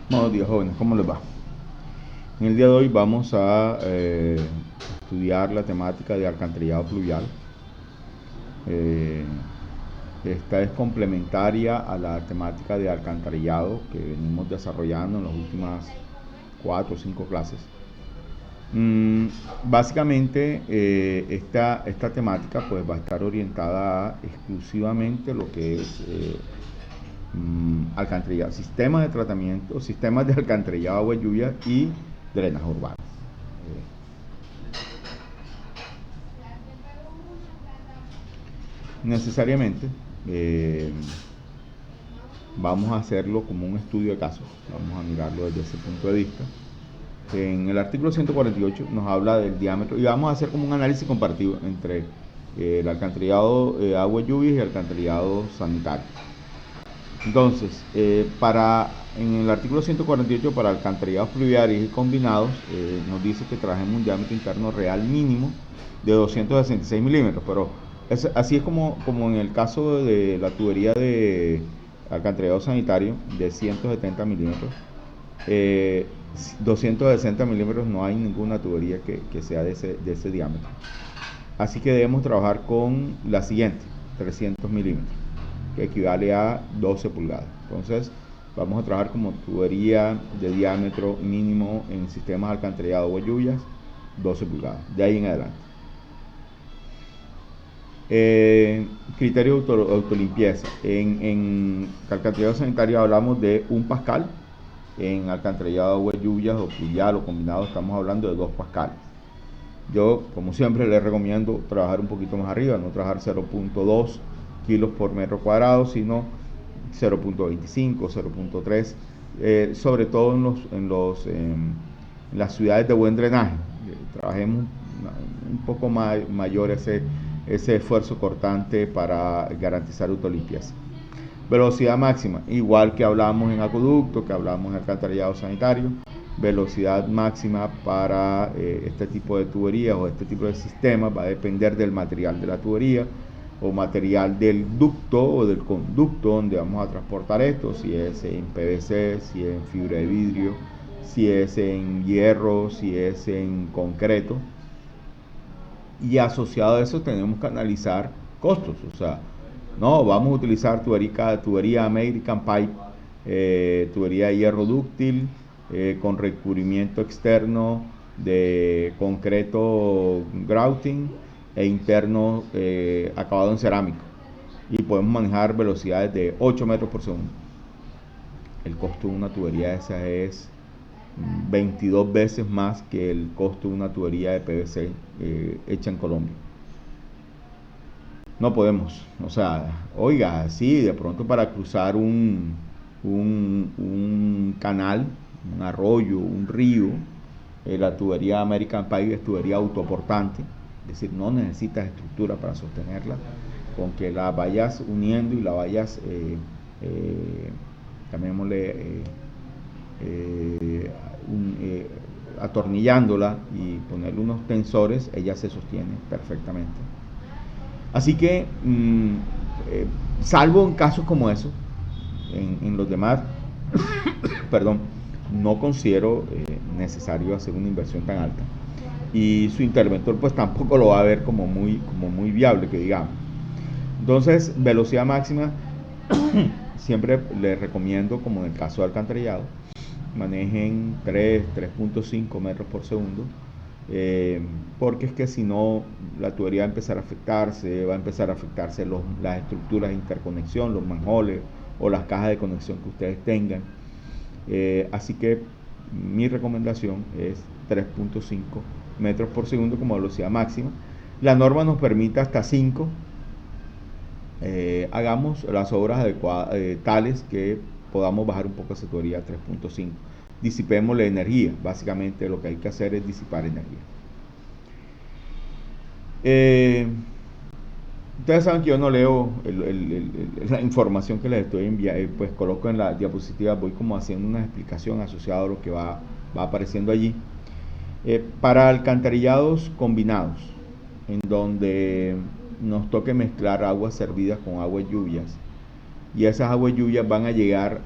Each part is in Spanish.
Buenos días, jóvenes, ¿cómo les va? En el día de hoy vamos a estudiar la temática de alcantarillado fluvial. Eh, Esta es complementaria a la temática de alcantarillado que venimos desarrollando en las últimas 4 o 5 clases. Básicamente, esta temática pues va a estar orientada a exclusivamente lo que es alcantarillado, sistemas de tratamiento, sistemas de alcantarillado, agua lluvia y drenaje urbano. Necesariamente vamos a hacerlo como un estudio de casos, vamos a mirarlo desde ese punto de vista. En el artículo 148 nos habla del diámetro y vamos a hacer como un análisis comparativo entre el alcantarillado agua lluvia y el alcantarillado sanitario. Entonces, en el artículo 148 para alcantarillados fluviales y combinados, nos dice que trabajemos un diámetro interno real mínimo de 266 milímetros, pero así es como en el caso de la tubería de alcantarillado sanitario de 170 milímetros. 260 milímetros no hay ninguna tubería que sea de ese diámetro. Así que debemos trabajar con la siguiente, 300 milímetros, que equivale a 12 pulgadas. Entonces, vamos a trabajar como tubería de diámetro mínimo en sistemas alcantarillados o lluvias, 12 pulgadas, de ahí en adelante. Criterio de autolimpieza. En alcantarillado sanitario hablamos de 1 pascal. En alcantarillado de lluvias o fluvial o combinado estamos hablando de 2 pascales. Yo, como siempre, les recomiendo trabajar un poquito más arriba, no trabajar 0.2 kilos por metro cuadrado, sino 0.25, 0.3, sobre todo en las ciudades de buen drenaje. Trabajemos un poco mayor ese esfuerzo cortante para garantizar autolimpieza. Velocidad máxima, igual que hablamos en acueducto, que hablamos en alcantarillado sanitario, velocidad máxima para este tipo de tuberías o este tipo de sistemas va a depender del material de la tubería o material del ducto o del conducto donde vamos a transportar esto, si es en PVC, si es en fibra de vidrio, si es en hierro, si es en concreto. Y asociado a eso tenemos que analizar costos, o sea, no, vamos a utilizar tubería American Pipe, tubería de hierro dúctil, con recubrimiento externo de concreto grouting e interno acabado en cerámico. Y podemos manejar velocidades de 8 metros por segundo. El costo de una tubería esa es 22 veces más que el costo de una tubería de PVC hecha en Colombia. No podemos, o sea, oiga, sí, de pronto para cruzar un canal, un arroyo, un río, la tubería American Pipe es tubería autoportante, es decir, no necesitas estructura para sostenerla, con que la vayas uniendo y la vayas, llamémosle, atornillándola y ponerle unos tensores, ella se sostiene perfectamente. Así que, salvo en casos como esos, en los demás, perdón, no considero necesario hacer una inversión tan alta. Y su interventor pues tampoco lo va a ver como muy viable, que digamos. Entonces, velocidad máxima, siempre les recomiendo, como en el caso de alcantarillado, manejen 3.5 metros por segundo. Porque es que si no la tubería va a empezar a afectarse, las estructuras de interconexión, los manholes o las cajas de conexión que ustedes tengan. Así que mi recomendación es 3.5 metros por segundo como velocidad máxima. La norma nos permite hasta 5. Hagamos las obras tales que podamos bajar un poco esa tubería a 3.5. Disipemos la energía. Básicamente lo que hay que hacer es disipar energía. Ustedes saben que yo no leo la información que les estoy enviando, pues coloco en la diapositiva, voy como haciendo una explicación asociada a lo que va apareciendo allí. Para alcantarillados combinados, en donde nos toque mezclar aguas servidas con aguas lluvias, y esas aguas lluvias van a llegar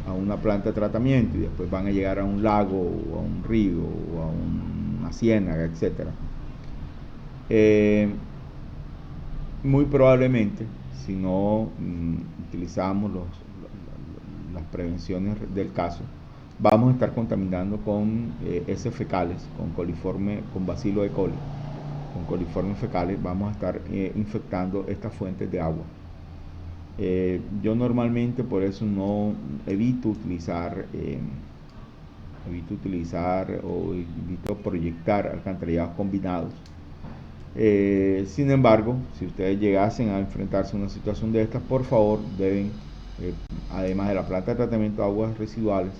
a una planta de tratamiento y después van a llegar a un lago o a un río o a una ciénaga, etcétera, muy probablemente, si no utilizamos las prevenciones del caso, vamos a estar contaminando con heces fecales, con coliforme, con bacilo de coli, con coliformes fecales, vamos a estar infectando estas fuentes de agua. Yo normalmente por eso no evito utilizar o evito proyectar alcantarillados combinados. Sin embargo, si ustedes llegasen a enfrentarse a una situación de estas, por favor deben, además de la planta de tratamiento de aguas residuales,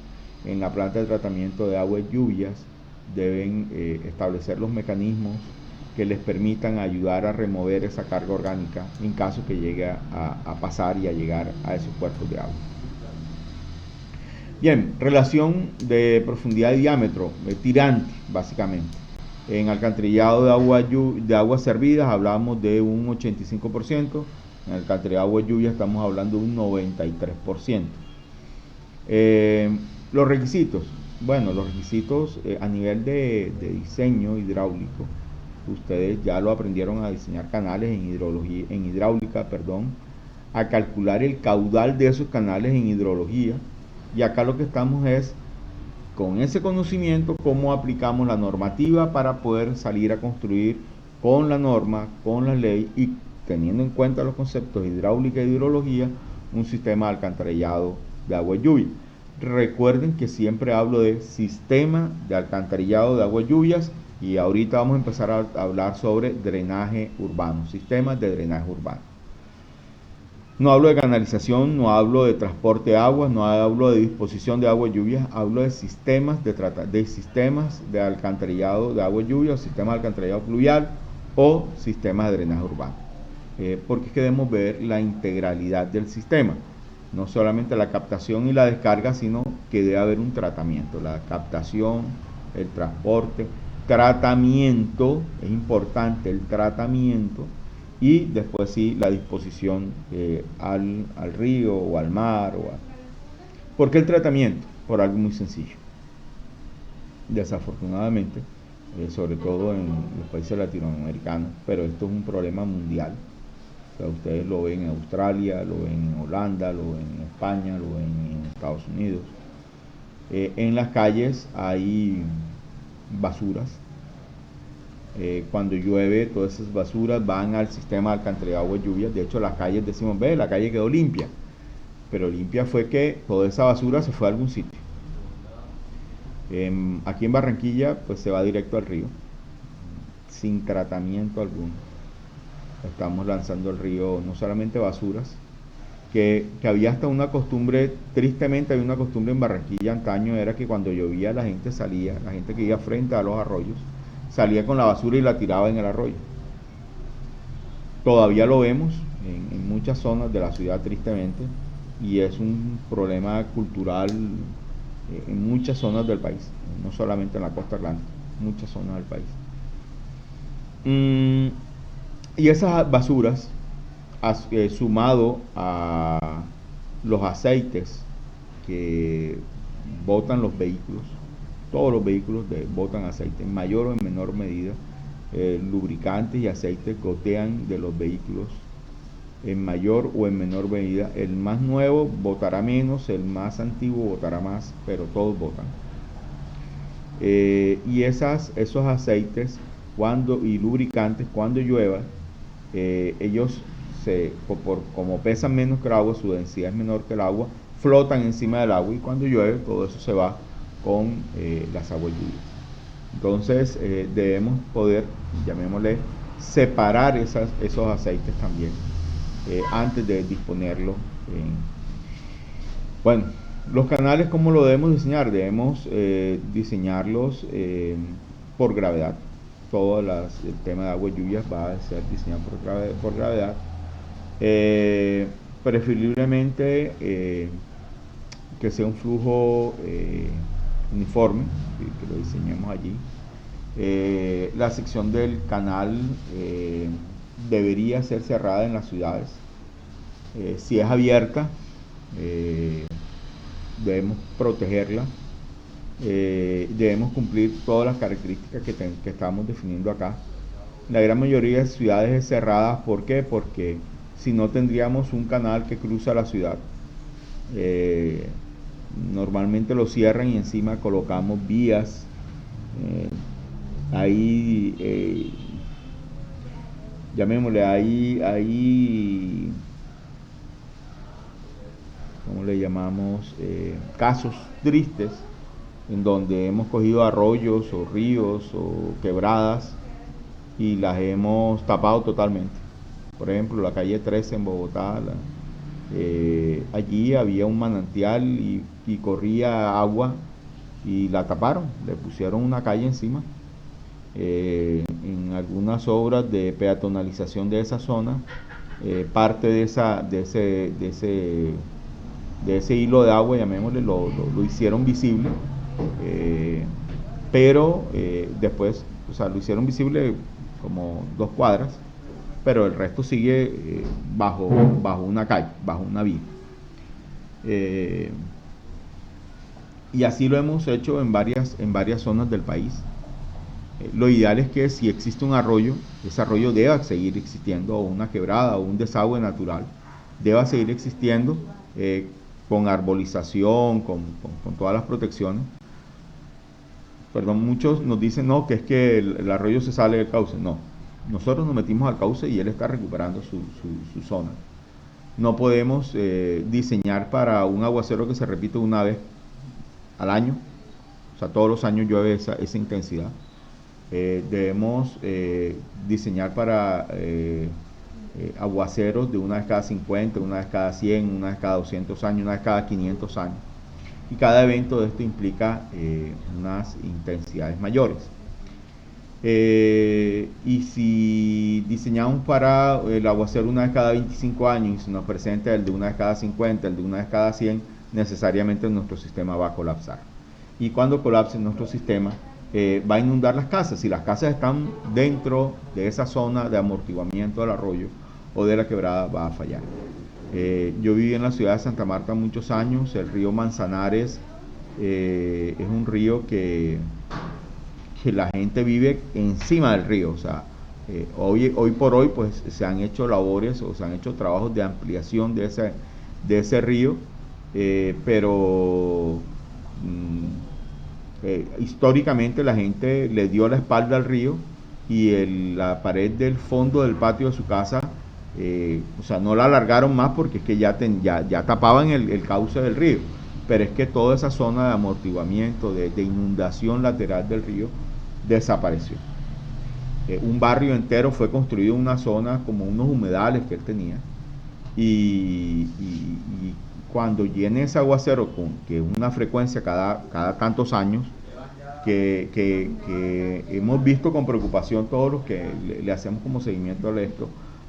en la planta de tratamiento de aguas lluvias deben establecer los mecanismos que les permitan ayudar a remover esa carga orgánica en caso que llegue a pasar y a llegar a esos cuerpos de agua. Bien, relación de profundidad y diámetro, tirante básicamente. En alcantarillado de aguas servidas hablamos de un 85%, en alcantarillado de agua lluvia estamos hablando de un 93%. Los requisitos, bueno, los requisitos a nivel de diseño hidráulico, ustedes ya lo aprendieron a diseñar canales en hidráulica, a calcular el caudal de esos canales en hidrología, y acá lo que estamos es con ese conocimiento cómo aplicamos la normativa para poder salir a construir con la norma, con la ley y teniendo en cuenta los conceptos de hidráulica y hidrología, un sistema de alcantarillado de agua y lluvia. Recuerden que siempre hablo de sistema de alcantarillado de agua y lluvias, y ahorita vamos a empezar a hablar sobre drenaje urbano, sistemas de drenaje urbano. No hablo de canalización, no hablo de transporte de agua, no hablo de disposición de agua y lluvia, hablo de sistemas de alcantarillado de agua y lluvia, o sistemas de alcantarillado fluvial o sistemas de drenaje urbano. Porque es que debemos ver la integralidad del sistema, no solamente la captación y la descarga, sino que debe haber un tratamiento, la captación, el transporte, tratamiento, es importante el tratamiento, y después sí la disposición al río o al mar. ¿Por qué el tratamiento? Por algo muy sencillo. Desafortunadamente, sobre todo en los países latinoamericanos, pero esto es un problema mundial. O sea, ustedes lo ven en Australia, lo ven en Holanda, lo ven en España, lo ven en Estados Unidos. En las calles hay basuras. Cuando llueve, todas esas basuras van al sistema de alcantarillado de agua y lluvia. De hecho, las calles decimos, ve, la calle quedó limpia, pero limpia fue que toda esa basura se fue a algún sitio. Aquí en Barranquilla, pues se va directo al río, sin tratamiento alguno. Estamos lanzando al río no solamente basuras, que había hasta una costumbre, tristemente había una costumbre en Barranquilla antaño, era que cuando llovía la gente salía, la gente que iba frente a los arroyos, salía con la basura y la tiraba en el arroyo. Todavía lo vemos en muchas zonas de la ciudad, tristemente, y es un problema cultural en muchas zonas del país, no solamente en la costa atlántica, muchas zonas del país. Y esas basuras, sumado a los aceites que botan los vehículos, todos los vehículos botan aceite en mayor o en menor medida, lubricantes y aceites gotean de los vehículos en mayor o en menor medida. El más nuevo botará menos, el más antiguo botará más, pero todos botan. Y esos aceites y lubricantes, cuando llueva, ellos como pesan menos que el agua, su densidad es menor que el agua, flotan encima del agua, y cuando llueve todo eso se va con las aguas lluvias. Entonces debemos poder, llamémosle, separar esos aceites también antes de disponerlo. Bueno, los canales, ¿cómo lo debemos diseñar? Debemos diseñarlos por gravedad. Todo el tema de aguas lluvias va a ser diseñado por gravedad. Preferiblemente que sea un flujo uniforme, que lo diseñemos allí. La sección del canal debería ser cerrada en las ciudades. Si es abierta, debemos protegerla, debemos cumplir todas las características que estamos definiendo acá. La gran mayoría de ciudades es cerradas, ¿por qué? Porque si no tendríamos un canal que cruza la ciudad. Normalmente lo cierran y encima colocamos vías. Ahí, llamémosle, ahí, ¿cómo le llamamos? Casos tristes en donde hemos cogido arroyos o ríos o quebradas y las hemos tapado totalmente. Por ejemplo, la calle 13 en Bogotá, allí había un manantial y corría agua y la taparon, le pusieron una calle encima. En algunas obras de peatonalización de esa zona, parte de ese hilo de agua, llamémosle, lo hicieron visible, pero después, o sea, lo hicieron visible como 2 cuadras, pero el resto sigue bajo una calle, bajo una vía. Y así lo hemos hecho en varias zonas del país. Lo ideal es que si existe un arroyo, ese arroyo deba seguir existiendo, o una quebrada o un desagüe natural, deba seguir existiendo con arbolización, con todas las protecciones. Perdón, muchos nos dicen no, que es que el arroyo se sale del cauce. No, nosotros nos metimos al cauce y él está recuperando su zona. No podemos diseñar para un aguacero que se repite una vez al año, o sea, todos los años llueve esa intensidad. Debemos diseñar para aguaceros de una vez cada 50, una vez cada 100, una vez cada 200 años, una vez cada 500 años. Y cada evento de esto implica unas intensidades mayores. Y si diseñamos para el aguacero una vez cada 25 años y se nos presenta el de una vez cada 50, el de una vez cada 100, necesariamente nuestro sistema va a colapsar. Y cuando colapse nuestro sistema, va a inundar las casas. Si las casas están dentro de esa zona de amortiguamiento del arroyo o de la quebrada, va a fallar. Yo viví en la ciudad de Santa Marta muchos años. El río Manzanares es un río que la gente vive encima del río. O sea, hoy por hoy pues se han hecho labores o se han hecho trabajos de ampliación de ese río, pero históricamente la gente le dio la espalda al río y la pared del fondo del patio de su casa, o sea, no la alargaron más porque es que ya tapaban el cauce del río, pero es que toda esa zona de amortiguamiento, de inundación lateral del río, desapareció. Un barrio entero fue construido en una zona como unos humedales que él tenía, y cuando llene ese aguacero, que es una frecuencia cada tantos años, que hemos visto con preocupación todos los que le hacemos como seguimiento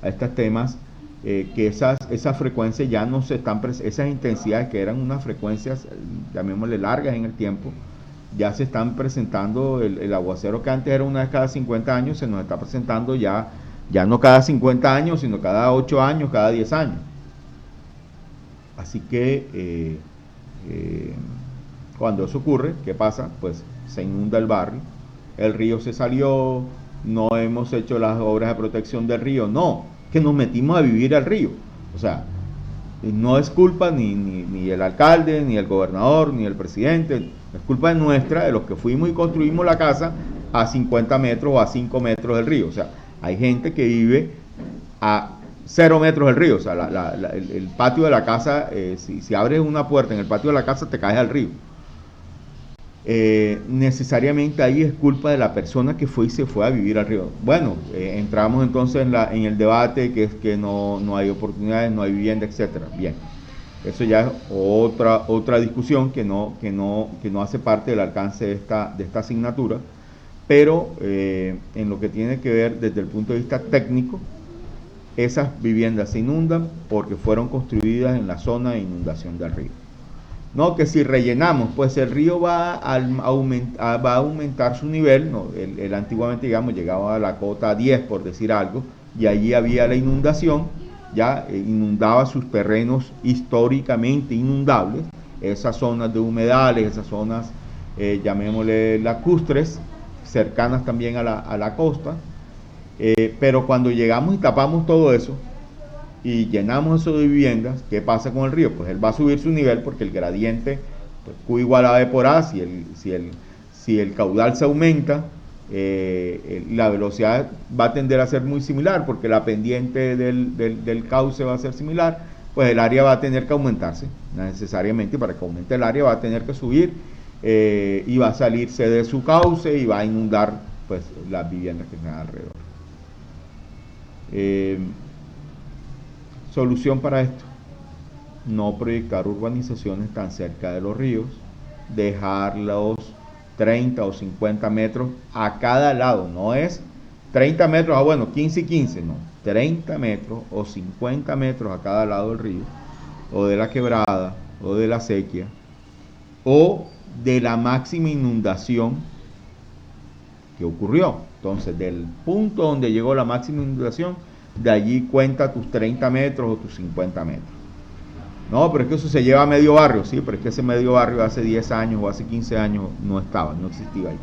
a estos temas, que esas frecuencias ya no se están, esas intensidades que eran unas frecuencias, llamémosle largas en el tiempo, ya se están presentando. El aguacero que antes era una vez cada 50 años, se nos está presentando ya no cada 50 años, sino cada 8 años, cada 10 años. Así que cuando eso ocurre, ¿qué pasa? Pues se inunda el barrio, el río se salió, no hemos hecho las obras de protección del río, no, que nos metimos a vivir al río. O sea, no es culpa ni el alcalde, ni el gobernador, ni el presidente, es culpa nuestra, de los que fuimos y construimos la casa a 50 metros o a 5 metros del río. O sea, hay gente que vive a 0 metros del río. O sea, el patio de la casa, si abres una puerta en el patio de la casa, te caes al río. Necesariamente ahí es culpa de la persona que fue y se fue a vivir al río. Bueno, entramos entonces en el debate que es que no hay oportunidades, no hay vivienda, etcétera. Bien, eso ya es otra discusión que no hace parte del alcance de esta asignatura, pero en lo que tiene que ver desde el punto de vista técnico, esas viviendas se inundan porque fueron construidas en la zona de inundación del río. No, que si rellenamos, pues el río va a aumentar su nivel. No, él antiguamente, digamos, llegaba a la cota 10, por decir algo, y allí había la inundación, ya inundaba sus terrenos históricamente inundables, esas zonas de humedales, esas zonas, llamémosle lacustres, cercanas también a la costa. Pero cuando llegamos y tapamos todo eso y llenamos eso de viviendas, ¿qué pasa con el río? Pues él va a subir su nivel porque el gradiente, pues, Q igual a B por A, si el caudal se aumenta, la velocidad va a tender a ser muy similar porque la pendiente del cauce va a ser similar, pues el área va a tener que aumentarse, necesariamente. Para que aumente el área va a tener que subir, y va a salirse de su cauce y va a inundar, pues, las viviendas que están alrededor. Solución para esto: no proyectar urbanizaciones tan cerca de los ríos, dejar los 30 o 50 metros a cada lado. No es 30 metros, bueno, 15 y 15, no, 30 metros o 50 metros a cada lado del río, o de la quebrada, o de la sequía, o de la máxima inundación que ocurrió. Entonces, del punto donde llegó la máxima inundación, de allí cuenta tus 30 metros o tus 50 metros. No, pero es que eso se lleva a medio barrio, sí, pero es que ese medio barrio hace 10 años o hace 15 años no existía ahí.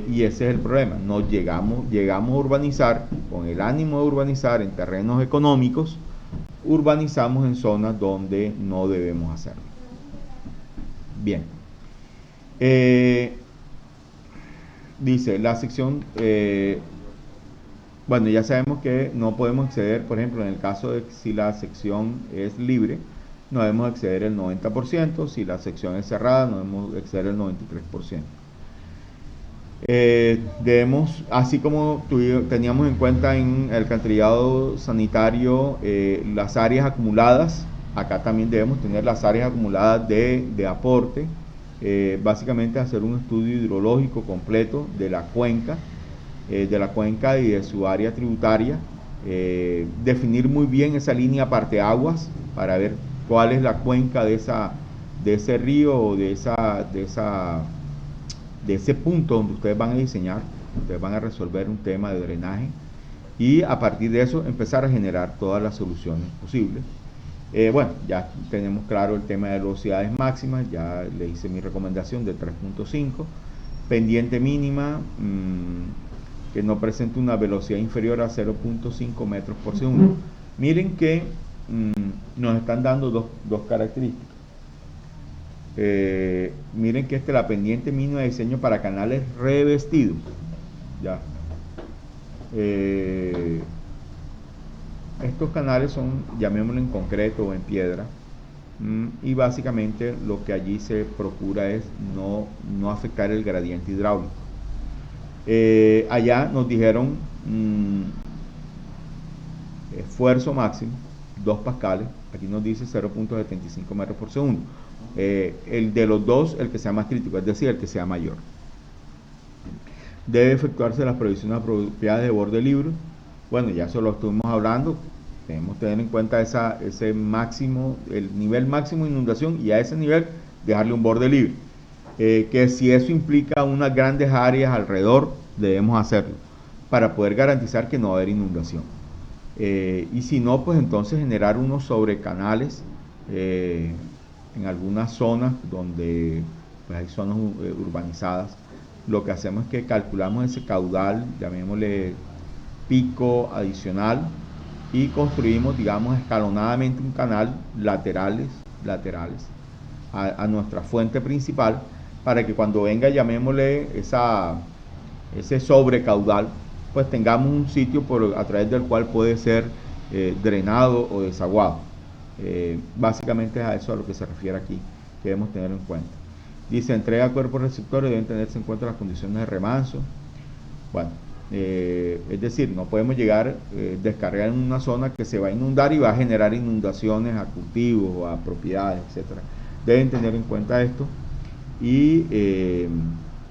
Y ese es el problema. Llegamos a urbanizar, con el ánimo de urbanizar en terrenos económicos, urbanizamos en zonas donde no debemos hacerlo. Bien. Dice la sección, bueno, ya sabemos que no podemos exceder, por ejemplo, en el caso de si la sección es libre, no debemos exceder el 90%, si la sección es cerrada, no debemos exceder el 93%. Debemos, así como teníamos en cuenta en el alcantarillado sanitario, las áreas acumuladas, acá también debemos tener las áreas acumuladas de aporte. Básicamente hacer un estudio hidrológico completo de la cuenca y de su área tributaria, definir muy bien esa línea parteaguas para ver cuál es la cuenca de ese río o de ese punto donde ustedes van a diseñar. Ustedes van a resolver un tema de drenaje y a partir de eso empezar a generar todas las soluciones posibles. Bueno, ya tenemos claro el tema de velocidades máximas, ya le hice mi recomendación de 3.5, pendiente mínima, que no presente una velocidad inferior a 0.5 metros por segundo. Miren que nos están dando dos características. Miren que la pendiente mínima de diseño para canales revestidos, ya. Estos canales son, llamémoslo en concreto o en piedra, y básicamente lo que allí se procura es no afectar el gradiente hidráulico. Allá nos dijeron esfuerzo máximo 2 pascales, aquí nos dice 0.75 metros por segundo. El de los dos, el que sea más crítico, es decir, el que sea mayor. Debe efectuarse las previsiones apropiadas de borde libre. Bueno, ya eso lo estuvimos hablando. Debemos tener en cuenta ese máximo, el nivel máximo de inundación, y a ese nivel dejarle un borde libre. Que si eso implica unas grandes áreas alrededor, debemos hacerlo para poder garantizar que no va a haber inundación. Y si no, pues entonces generar unos sobrecanales en algunas zonas donde pues, hay zonas urbanizadas. Lo que hacemos es que calculamos ese caudal, llamémosle pico adicional, y construimos, digamos, escalonadamente un canal laterales a nuestra fuente principal, para que cuando venga, llamémosle ese sobrecaudal, pues tengamos un sitio a través del cual puede ser drenado o desaguado. Básicamente es a eso a lo que se refiere aquí, que debemos tener en cuenta. Dice, entrega a cuerpos receptores, deben tenerse en cuenta las condiciones de remanso. Bueno, es decir, no podemos llegar, descargar en una zona que se va a inundar y va a generar inundaciones a cultivos o a propiedades, etcétera. Deben tener en cuenta esto y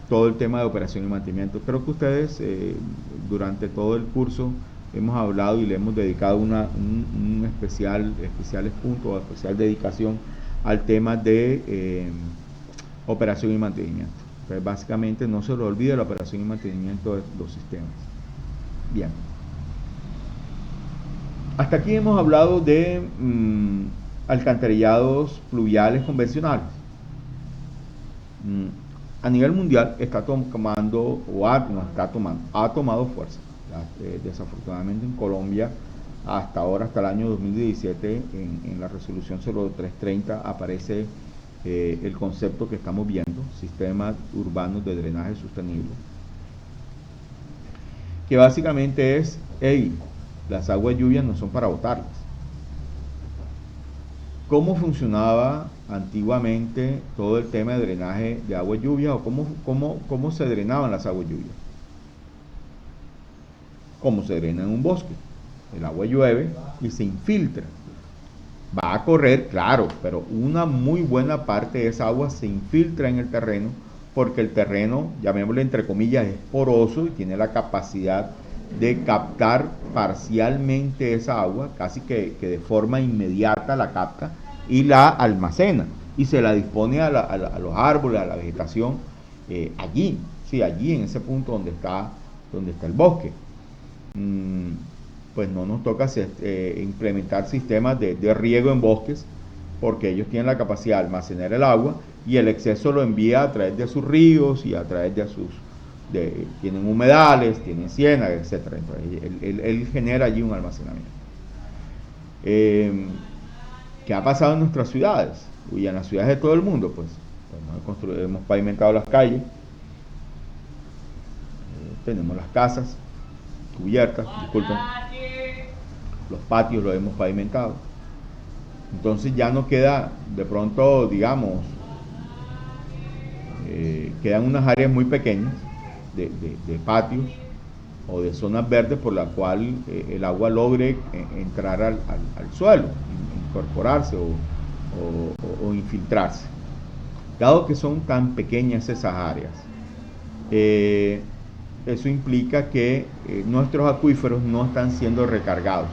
todo el tema de operación y mantenimiento. Creo que ustedes durante todo el curso hemos hablado y le hemos dedicado un especiales puntos, especial dedicación al tema de operación y mantenimiento. Entonces, básicamente no se lo olvide la operación y mantenimiento de los sistemas. Bien. Hasta aquí hemos hablado de alcantarillados pluviales convencionales. A nivel mundial está tomando, ha tomado fuerza. Desafortunadamente en Colombia, hasta ahora, hasta el año 2017, en la resolución 0330 aparece el concepto que estamos viendo, sistemas urbanos de drenaje sostenible, que básicamente es, las aguas lluvias no son para botarlas. ¿Cómo funcionaba antiguamente todo el tema de drenaje de aguas lluvias, o cómo se drenaban las aguas lluvias? ¿Cómo se drena en un bosque? El agua llueve y se infiltra. Va a correr, claro, pero una muy buena parte de esa agua se infiltra en el terreno, porque el terreno, llamémosle entre comillas, es poroso y tiene la capacidad de captar parcialmente esa agua, casi que de forma inmediata la capta y la almacena y se la dispone a los árboles, a la vegetación, allí en ese punto donde está el bosque. Pues no nos toca implementar sistemas de riego en bosques, porque ellos tienen la capacidad de almacenar el agua y el exceso lo envía a través de sus ríos y a través de tienen humedales, tienen ciénagas, etc. Entonces él genera allí un almacenamiento. ¿Qué ha pasado en nuestras ciudades? Y en las ciudades de todo el mundo, pues hemos pavimentado las calles, tenemos las casas cubiertas, disculpen, los patios los hemos pavimentado. Entonces ya no queda, de pronto, digamos, quedan unas áreas muy pequeñas de patios o de zonas verdes por la cual el agua logre entrar al suelo, incorporarse o infiltrarse. Dado que son tan pequeñas esas áreas, eso implica que nuestros acuíferos no están siendo recargados.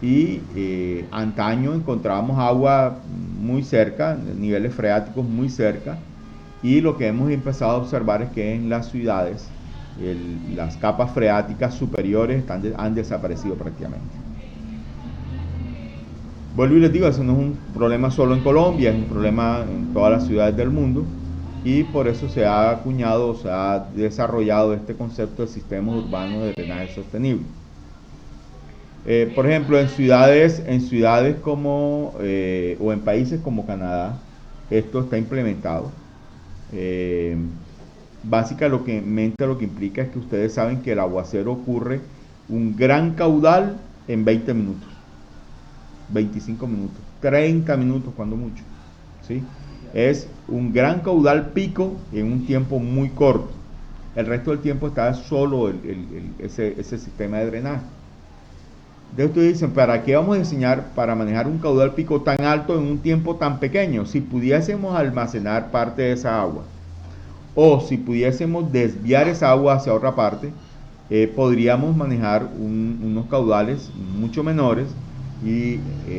Y antaño encontrábamos agua muy cerca, niveles freáticos muy cerca, y lo que hemos empezado a observar es que en las ciudades las capas freáticas superiores han desaparecido prácticamente. Vuelvo y les digo, eso no es un problema solo en Colombia, es un problema en todas las ciudades del mundo, y por eso se ha acuñado, se ha desarrollado este concepto de sistemas urbanos de drenaje sostenible. Por ejemplo, en ciudades como, o en países como Canadá, esto está implementado. Básicamente lo que implica es que ustedes saben que el aguacero ocurre un gran caudal en 20 minutos, 25 minutos, 30 minutos cuando mucho, ¿sí? Es un gran caudal pico en un tiempo muy corto. El resto del tiempo está solo ese sistema de drenaje. Entonces ustedes dicen, ¿para qué vamos a diseñar para manejar un caudal pico tan alto en un tiempo tan pequeño? Si pudiésemos almacenar parte de esa agua, o si pudiésemos desviar esa agua hacia otra parte, podríamos manejar unos caudales mucho menores, y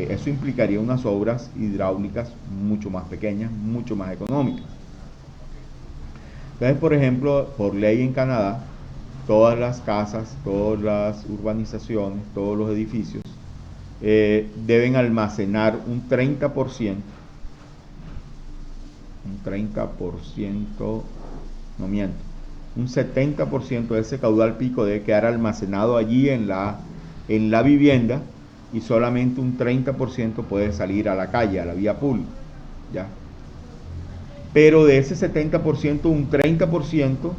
eso implicaría unas obras hidráulicas mucho más pequeñas, mucho más económicas. Entonces, por ejemplo, por ley en Canadá, todas las casas, todas las urbanizaciones, todos los edificios deben almacenar un 30%, un 70% de ese caudal pico debe quedar almacenado allí en la vivienda, y solamente un 30% puede salir a la calle, a la vía pública, ¿ya? Pero de ese 70%, un 30%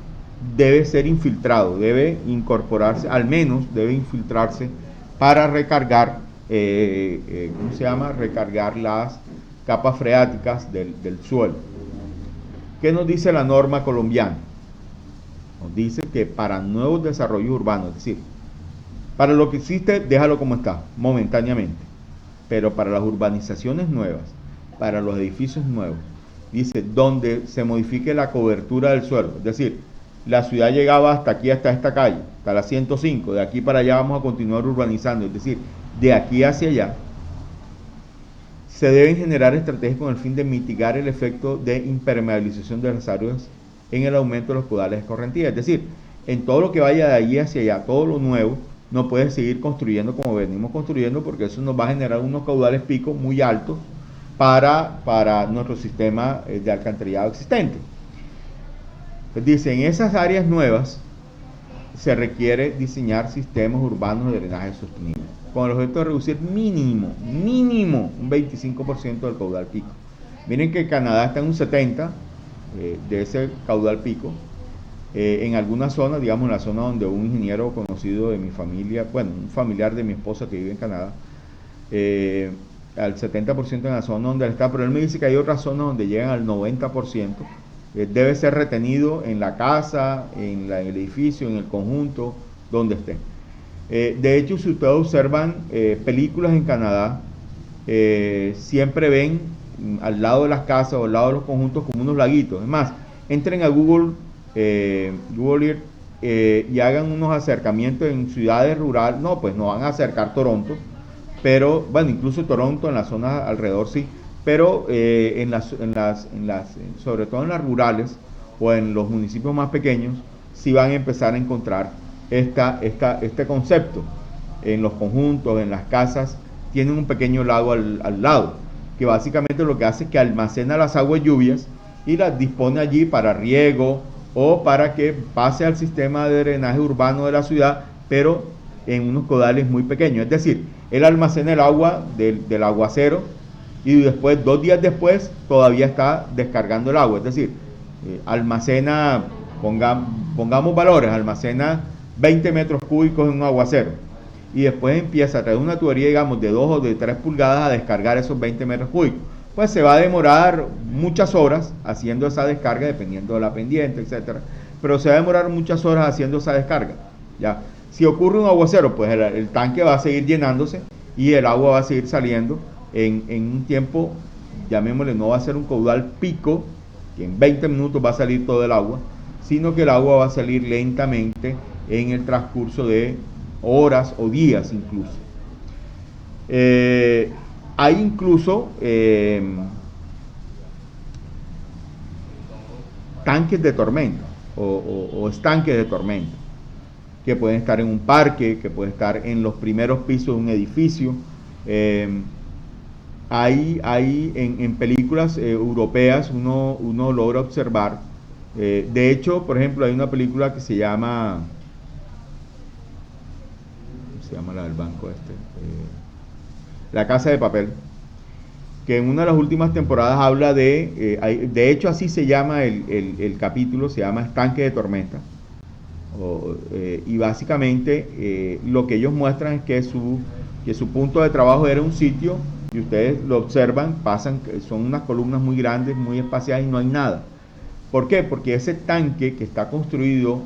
debe ser infiltrado, debe incorporarse, al menos debe infiltrarse para recargar, recargar las capas freáticas del suelo. ¿Qué nos dice la norma colombiana? Nos dice que para nuevos desarrollos urbanos, es decir, para lo que existe, déjalo como está, momentáneamente, pero para las urbanizaciones nuevas, para los edificios nuevos, dice, donde se modifique la cobertura del suelo, es decir, la ciudad llegaba hasta aquí, hasta esta calle, hasta la 105, de aquí para allá vamos a continuar urbanizando, es decir, de aquí hacia allá, se deben generar estrategias con el fin de mitigar el efecto de impermeabilización de las áreas en el aumento de los caudales de escorrentía. Es decir, en todo lo que vaya de allí hacia allá, todo lo nuevo, no puede seguir construyendo como venimos construyendo, porque eso nos va a generar unos caudales picos muy altos para nuestro sistema de alcantarillado existente. Pues dice, en esas áreas nuevas se requiere diseñar sistemas urbanos de drenaje sostenible, con el objeto de reducir mínimo un 25% del caudal pico. Miren que Canadá está en un 70% de ese caudal pico. En algunas zonas, digamos en la zona donde un ingeniero conocido de mi familia, bueno, un familiar de mi esposa que vive en Canadá, al 70% en la zona donde él está, pero él me dice que hay otras zonas donde llegan al 90%. Debe ser retenido en la casa, en el edificio, en el conjunto, donde esté. De hecho, si ustedes observan películas en Canadá, siempre ven al lado de las casas o al lado de los conjuntos como unos laguitos. Es más, entren a Google Earth y hagan unos acercamientos en ciudades rurales. No, pues no van a acercar Toronto, pero bueno, incluso Toronto en las zonas alrededor sí, pero sobre todo en las rurales o en los municipios más pequeños, sí van a empezar a encontrar este concepto. En los conjuntos, en las casas, tienen un pequeño lago al lado, que básicamente lo que hace es que almacena las aguas lluvias y las dispone allí para riego o para que pase al sistema de drenaje urbano de la ciudad, pero en unos caudales muy pequeños. Es decir, él almacena el agua del aguacero y después, 2 días después, todavía está descargando el agua. Es decir, almacena, pongamos valores, almacena 20 metros cúbicos en un aguacero y después empieza a traer una tubería, digamos, de 2 o de 3 pulgadas a descargar esos 20 metros cúbicos. Pues se va a demorar muchas horas haciendo esa descarga, dependiendo de la pendiente, etcétera, pero se va a demorar muchas horas haciendo esa descarga. ¿Ya? Si ocurre un aguacero, pues el tanque va a seguir llenándose y el agua va a seguir saliendo en un tiempo, llamémosle, no va a ser un caudal pico, que en 20 minutos va a salir todo el agua, sino que el agua va a salir lentamente en el transcurso de horas o días incluso. Hay incluso tanques de tormenta o estanques de tormenta, que pueden estar en un parque, que pueden estar en los primeros pisos de un edificio. Hay en películas europeas uno logra observar. De hecho, por ejemplo, hay una película que se llama la del banco La Casa de Papel, que en una de las últimas temporadas habla de hecho así se llama el capítulo, se llama Estanque de Tormenta. Y básicamente lo que ellos muestran es que su punto de trabajo era un sitio, y ustedes lo observan, son unas columnas muy grandes, muy espaciadas y no hay nada. ¿Por qué? Porque ese tanque que está construido,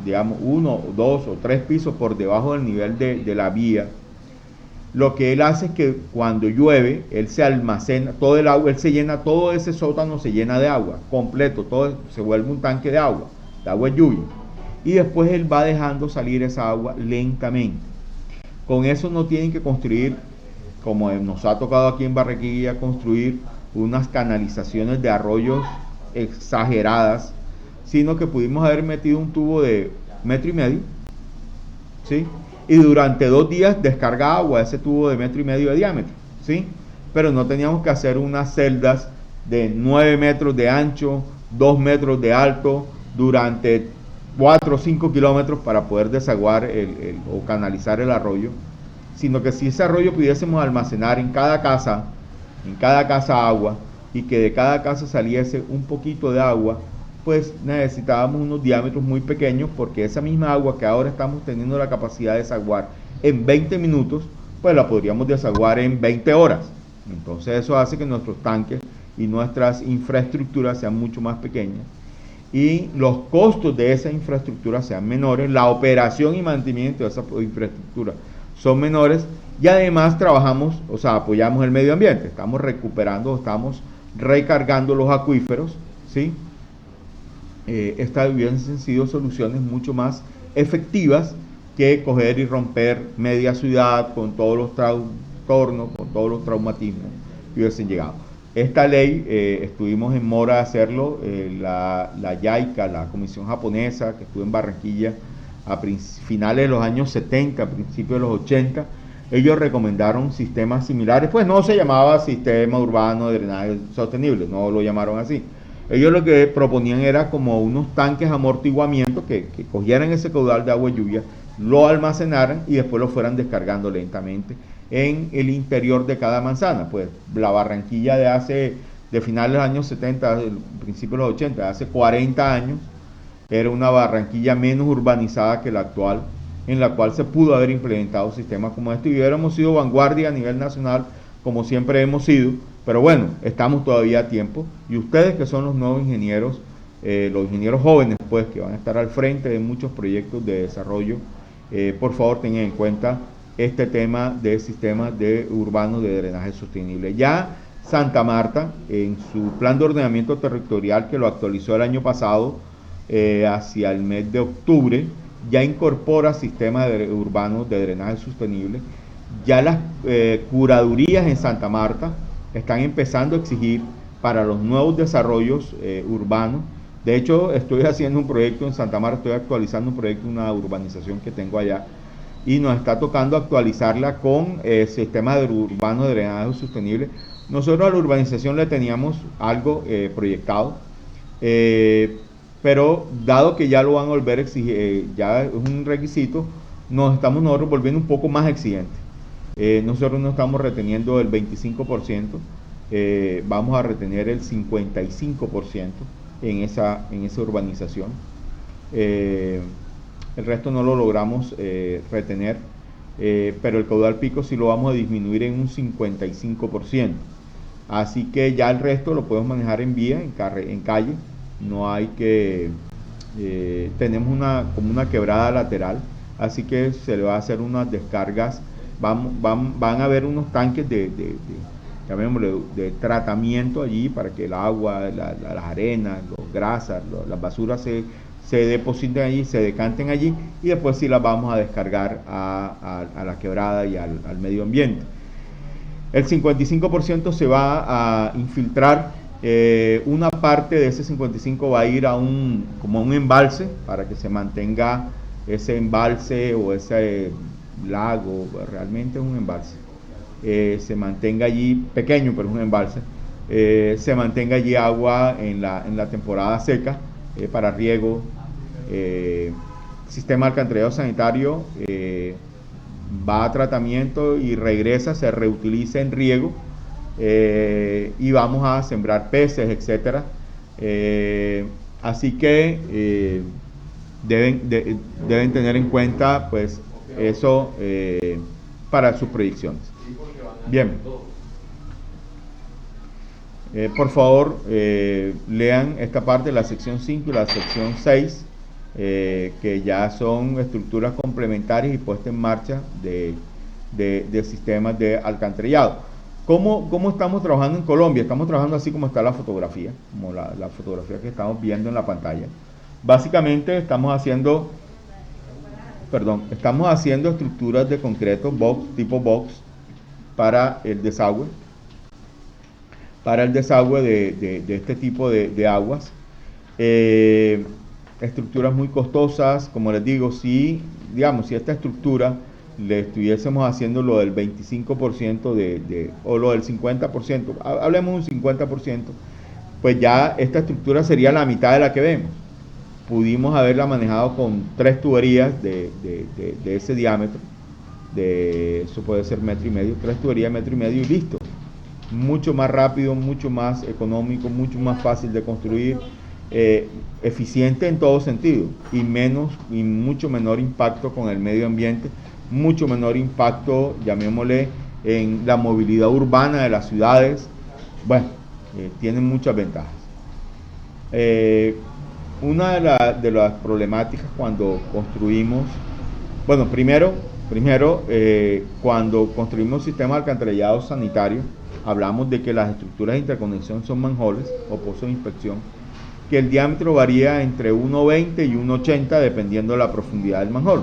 digamos, 1, 2 o 3 pisos por debajo del nivel de la vía, lo que él hace es que cuando llueve, él se almacena todo el agua, él se llena, todo ese sótano se llena de agua, completo, todo se vuelve un tanque de agua de lluvia. Y después él va dejando salir esa agua lentamente. Con eso no tienen que construir, como nos ha tocado aquí en Barranquilla, construir unas canalizaciones de arroyos exageradas, sino que pudimos haber metido un tubo de 1,5 metros, ¿sí? Y durante 2 días descarga agua ese tubo de 1,5 metros de diámetro, ¿sí? Pero no teníamos que hacer unas celdas de 9 metros de ancho, 2 metros de alto, durante 4 o 5 kilómetros para poder desaguar o canalizar el arroyo, sino que si ese arroyo pudiésemos almacenar en cada casa agua, y que de cada casa saliese un poquito de agua, pues necesitábamos unos diámetros muy pequeños, porque esa misma agua que ahora estamos teniendo la capacidad de desaguar en 20 minutos, pues la podríamos desaguar en 20 horas. Entonces eso hace que nuestros tanques y nuestras infraestructuras sean mucho más pequeñas y los costos de esa infraestructura sean menores, la operación y mantenimiento de esa infraestructura son menores, y además apoyamos el medio ambiente, estamos estamos recargando los acuíferos, ¿sí? Estas hubiesen sido soluciones mucho más efectivas que coger y romper media ciudad con todos los trastornos, con todos los traumatismos que hubiesen llegado. Esta ley, estuvimos en mora de hacerlo, la JICA, la comisión japonesa que estuvo en Barranquilla finales de los años 70, principios de los 80, ellos recomendaron sistemas similares, pues no se llamaba sistema urbano de drenaje sostenible, no lo llamaron así. Ellos lo que proponían era como unos tanques amortiguamiento que cogieran ese caudal de agua de lluvia, lo almacenaran y después lo fueran descargando lentamente en el interior de cada manzana. Pues la Barranquilla de finales de los años 70, principios de los 80, hace 40 años, era una Barranquilla menos urbanizada que la actual, en la cual se pudo haber implementado sistemas como este y hubiéramos sido vanguardia a nivel nacional, como siempre hemos sido, pero bueno, estamos todavía a tiempo, y ustedes que son los nuevos ingenieros, los ingenieros jóvenes, pues, que van a estar al frente de muchos proyectos de desarrollo, por favor tengan en cuenta este tema de sistemas urbanos de drenaje sostenible. Ya Santa Marta, en su plan de ordenamiento territorial, que lo actualizó el año pasado, hacia el mes de octubre, ya incorpora sistemas urbanos de drenaje sostenible. Ya las curadurías en Santa Marta están empezando a exigir para los nuevos desarrollos urbanos. De hecho, estoy haciendo un proyecto en Santa Marta, estoy actualizando un proyecto, una urbanización que tengo allá, y nos está tocando actualizarla con sistemas urbanos de drenaje sostenible. Nosotros a la urbanización le teníamos algo proyectado, pero dado que ya lo van a volver a exigir, ya es un requisito, nos estamos nosotros volviendo un poco más exigentes. Nosotros no estamos reteniendo el 25%, vamos a retener el 55% en esa urbanización. El resto no lo logramos retener, pero el caudal pico sí lo vamos a disminuir en un 55%. Así que ya el resto lo podemos manejar en vía, en calle. No hay que, tenemos como una quebrada lateral, así que se le va a hacer unas descargas, van a haber unos tanques de tratamiento allí para que el agua, las arenas, los grasas, las basuras se depositen allí, se decanten allí, y después sí las vamos a descargar a la quebrada y al medio ambiente. El 55% se va a infiltrar. Una parte de ese 55 va a ir como a un embalse para que se mantenga ese embalse o ese lago, realmente es un embalse, se mantenga allí, pequeño pero es un embalse, se mantenga allí agua en la temporada seca para riego. Sistema de alcantarillado sanitario va a tratamiento y regresa, se reutiliza en riego. Y vamos a sembrar peces, etcétera. Así que deben tener en cuenta pues eso para sus predicciones. Bien, por favor lean esta parte, la sección 5 y la sección 6, que ya son estructuras complementarias y puestas en marcha de sistemas de alcantarillado. ¿Cómo estamos trabajando en Colombia? Estamos trabajando así como está la fotografía, como la fotografía que estamos viendo en la pantalla. Básicamente estamos haciendo estructuras de concreto, tipo box, para el desagüe de este tipo de aguas. Estructuras muy costosas, como les digo, si esta estructura le estuviésemos haciendo lo del 25% o lo del 50%, hablemos de un 50%, pues ya esta estructura sería la mitad de la que vemos. Pudimos haberla manejado con 3 tuberías de ese diámetro, eso puede ser 1,5 metros, 3 tuberías de 1,5 metros y listo. Mucho más rápido, mucho más económico, mucho más fácil de construir, eficiente en todo sentido y mucho menor impacto con el medio ambiente, mucho menor impacto, llamémosle, en la movilidad urbana de las ciudades. Bueno, tienen muchas ventajas. Una de las problemáticas cuando construimos, bueno, primero cuando construimos sistemas de alcantarillado sanitario, hablamos de que las estructuras de interconexión son manholes o pozos de inspección, que el diámetro varía entre 1,20 y 1,80 dependiendo de la profundidad del manhole.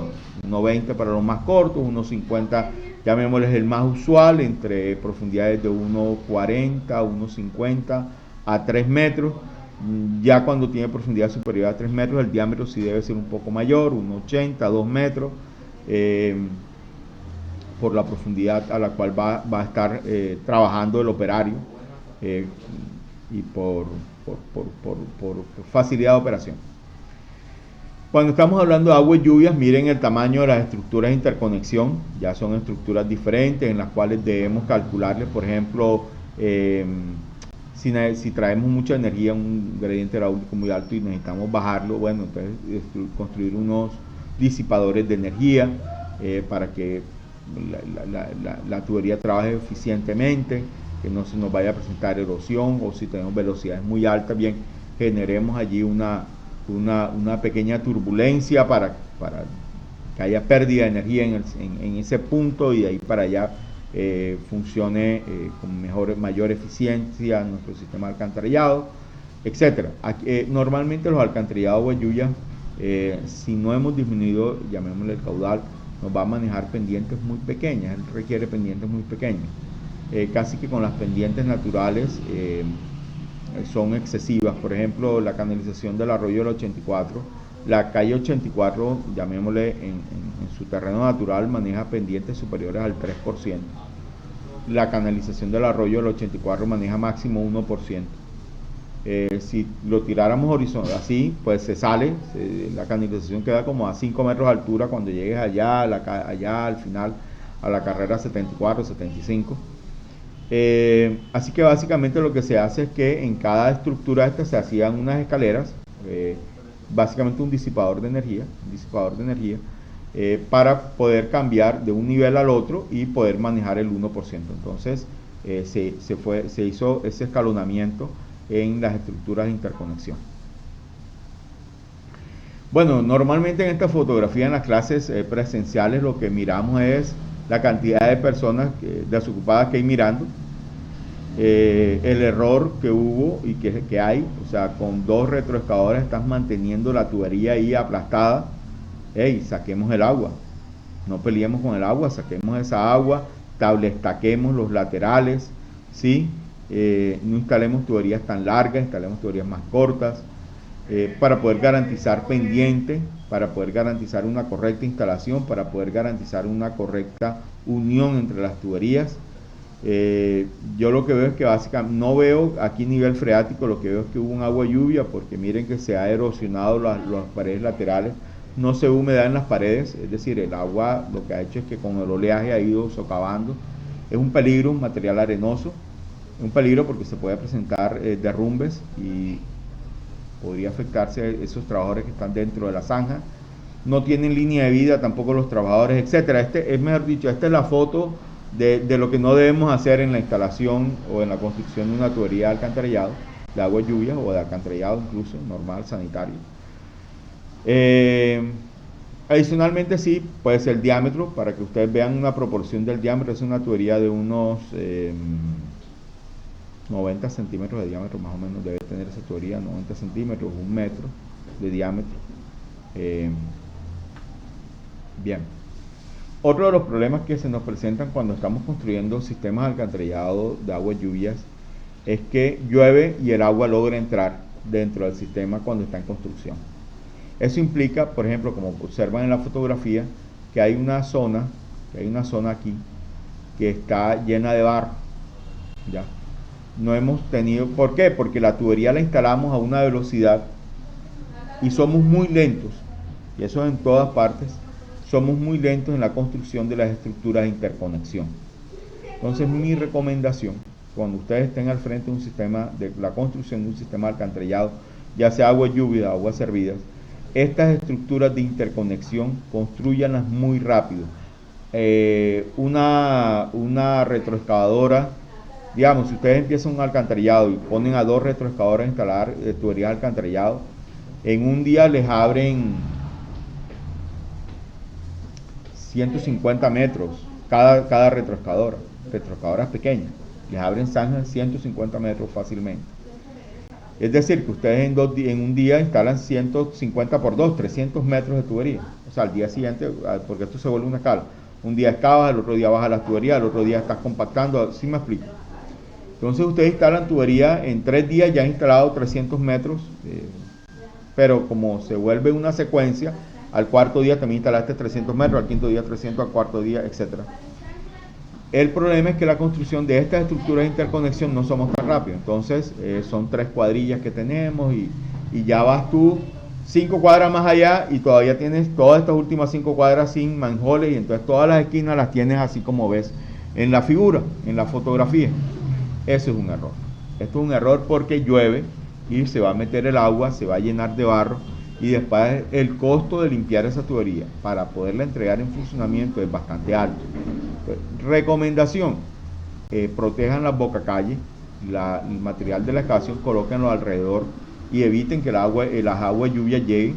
1,20 para los más cortos, 1,50 llamémosles el más usual, entre profundidades de 1,40, 1,50 a 3 metros. Ya cuando tiene profundidad superior a 3 metros, el diámetro sí debe ser un poco mayor, 1,80, 2 metros, por la profundidad a la cual va a estar trabajando el operario, y por facilidad de operación. Cuando estamos hablando de agua y lluvias, miren el tamaño de las estructuras de interconexión. Ya son estructuras diferentes en las cuales debemos calcularles, por ejemplo, si traemos mucha energía, un gradiente hidráulico muy alto y necesitamos bajarlo, bueno, entonces construir unos disipadores de energía para que la tubería trabaje eficientemente, que no se nos vaya a presentar erosión, o si tenemos velocidades muy altas, bien, generemos allí una pequeña turbulencia para que haya pérdida de energía en ese punto, y de ahí para allá funcione con mayor eficiencia nuestro sistema de alcantarillado, etcétera. Normalmente los alcantarillados o lluvias, si no hemos disminuido, llamémosle el caudal, nos va a manejar pendientes muy pequeñas. Él requiere pendientes muy pequeñas, casi que con las pendientes naturales son excesivas. Por ejemplo, la canalización del arroyo del 84, la calle 84, llamémosle, en su terreno natural maneja pendientes superiores al 3%. La canalización del arroyo del 84 maneja máximo 1%. Si lo tiráramos horizontal así, pues se sale, la canalización queda como a 5 metros de altura cuando llegues allá al final, a la carrera 74, 75. Así que básicamente lo que se hace es que en cada estructura esta se hacían unas escaleras, básicamente un disipador de energía, para poder cambiar de un nivel al otro y poder manejar el 1%. Entonces se hizo ese escalonamiento en las estructuras de interconexión. Bueno, normalmente en esta fotografía, en las clases presenciales, lo que miramos es la cantidad de personas desocupadas que hay mirando, el error que hubo y que hay, o sea, con 2 retroexcavadores estás manteniendo la tubería ahí aplastada. Hey, saquemos el agua, no peleemos con el agua, saquemos esa agua, estaquemos los laterales, ¿sí? No instalemos tuberías tan largas, instalemos tuberías más cortas, para poder garantizar pendiente, para poder garantizar una correcta instalación, para poder garantizar una correcta unión entre las tuberías. Yo lo que veo es que básicamente no veo aquí nivel freático, lo que veo es que hubo un agua lluvia, porque miren que se ha erosionado las paredes laterales, no se ve humedad en las paredes, es decir, el agua lo que ha hecho es que con el oleaje ha ido socavando. Es un peligro, un material arenoso, es un peligro porque se puede presentar derrumbes y podría afectarse esos trabajadores que están dentro de la zanja. No tienen línea de vida tampoco los trabajadores, etcétera. Mejor dicho, esta es la foto de lo que no debemos hacer en la instalación o en la construcción de una tubería de alcantarillado, de agua lluvia o de alcantarillado incluso, normal, sanitario. Adicionalmente, sí, pues el diámetro, para que ustedes vean una proporción del diámetro, es una tubería de unos 90 centímetros de diámetro, más o menos debe tener esa tubería, 90 centímetros, 1 metro de diámetro. Bien. Otro de los problemas que se nos presentan cuando estamos construyendo sistemas de alcantarillado de aguas lluvias es que llueve y el agua logra entrar dentro del sistema cuando está en construcción. Eso implica, por ejemplo, como observan en la fotografía, que hay una zona aquí que está llena de barro. ¿Ya? No hemos tenido, ¿por qué? Porque la tubería la instalamos a una velocidad y somos muy lentos, y eso en todas partes, somos muy lentos en la construcción de las estructuras de interconexión. Entonces, mi recomendación, cuando ustedes estén al frente de un sistema, de la construcción de un sistema de alcantarillado, ya sea agua lluvia o aguas servidas, estas estructuras de interconexión construyanlas muy rápido. Una retroexcavadora, digamos, si ustedes empiezan un alcantarillado y ponen a 2 retroexcavadoras a instalar tuberías de alcantarillado, en un día les abren 150 metros cada retroexcavadoras pequeñas, les abren zanjas de 150 metros fácilmente. Es decir, que ustedes en un día instalan 150 por 2, 300 metros de tubería. O sea, al día siguiente, porque esto se vuelve una escala. Un día excavas, el otro día bajas las tuberías, el otro día estás compactando, ¿sí me explico? Entonces ustedes instalan tubería, en 3 días ya han instalado 300 metros, pero como se vuelve una secuencia, al cuarto día también instalaste 300 metros, al quinto día 300, al cuarto día, etcétera. El problema es que la construcción de estas estructuras de interconexión no somos tan rápidos. Entonces son 3 cuadrillas que tenemos y ya vas tú 5 cuadras más allá y todavía tienes todas estas últimas 5 cuadras sin manjoles, y entonces todas las esquinas las tienes así como ves en la figura, en la fotografía. Eso es un error. Esto es un error porque llueve y se va a meter el agua, se va a llenar de barro, y después el costo de limpiar esa tubería para poderla entregar en funcionamiento es bastante alto. Entonces, recomendación: protejan las bocacalles, el material de la excavación, colóquenlo alrededor y eviten que las aguas lluvias lleguen.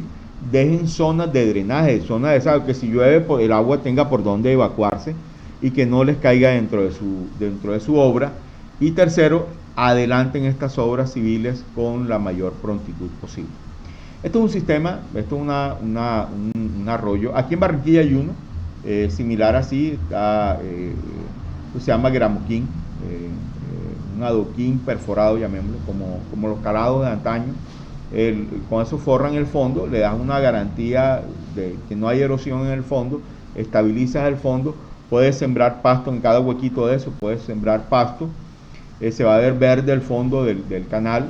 Dejen zonas de drenaje, zonas de esas que si llueve el agua tenga por donde evacuarse y que no les caiga dentro de su obra. Y tercero, adelanten estas obras civiles con la mayor prontitud posible. Esto es un sistema, esto es un arroyo. Aquí en Barranquilla hay uno similar así, se llama gramoquín, un adoquín perforado, llamémoslo, como los calados de antaño. Con eso forran el fondo, le das una garantía de que no hay erosión en el fondo, estabilizas el fondo, puedes sembrar pasto en cada huequito de eso, puedes sembrar pasto, se va a ver verde el fondo del canal.